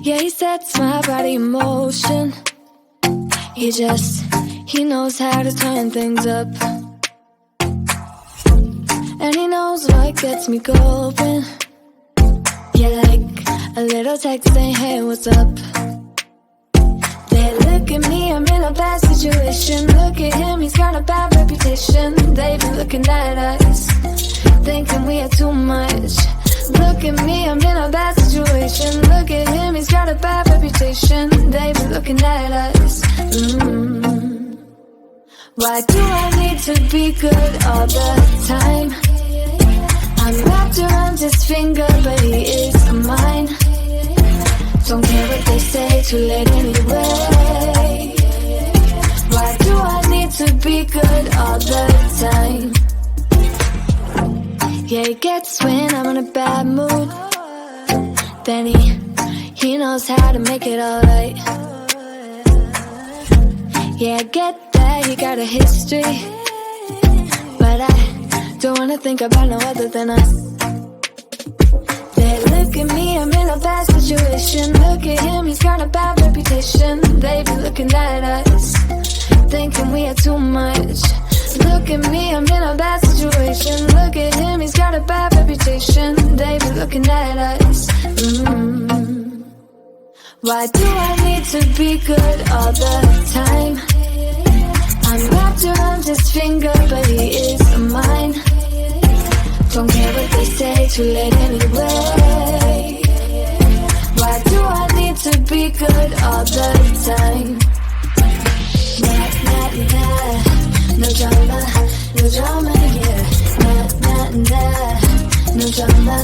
Yeah, he sets my body in motion. He knows how to turn things up. And he knows what gets me going. Yeah, like a little text saying, hey, what's up? They look at me, I'm in a bad situation. Look at him, he's got a bad reputation. They be looking at us, thinking we are too much. Look at me, I'm in a bad situation. Look at him, he's got a bad reputation. They be looking at us. Why do I need to be good all the time? I'm wrapped around his finger, but he is mine. Don't care what they say, too late anyway. Why do I need to be good all the time? Yeah, he gets when I'm in a bad mood. Then he knows how to make it alright. Yeah, I get that he got a history, but I don't wanna think about no other than us. They look at me, I'm in a bad situation. Look at him, he's got a bad reputation. They be looking at us, thinking we are too much. Look at me, I'm in a bad situation. Look at him, he's got a bad reputation. They be looking at us. Why do I need to be good all the time? I'm wrapped around his finger, but he is mine. Don't care what they say, too late anyway. Why do I need to be good all the time? Nah, nah, nah. No drama, yeah. Nah, nah, nah. No drama,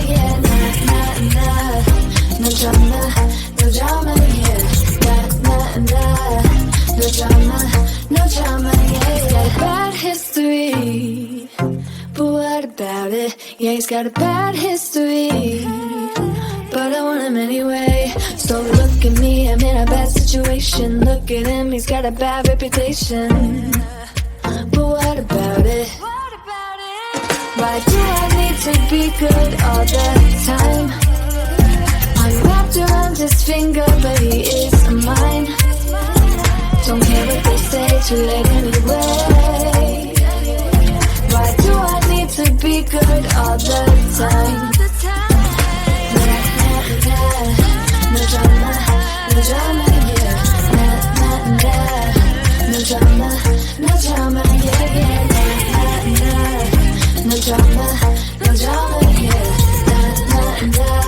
yeah. Nah, nah, nah. No drama, yeah. Nah, nah. No drama, yeah. He's got a bad history, but what about it? Yeah, he's got a bad history, but I want him anyway. So look at me, I'm in a bad situation. Look at him, he's got a bad reputation, but what about it? Why do I need to be good all the time? I'm wrapped around his finger, but he is mine. Don't care what they say, too late anyway. Why do I need to be good all the time? No drama, yeah. Nah, nah, nah. No drama, yeah. Nah, nah, nah. No drama, yeah. Nah, nah, nah.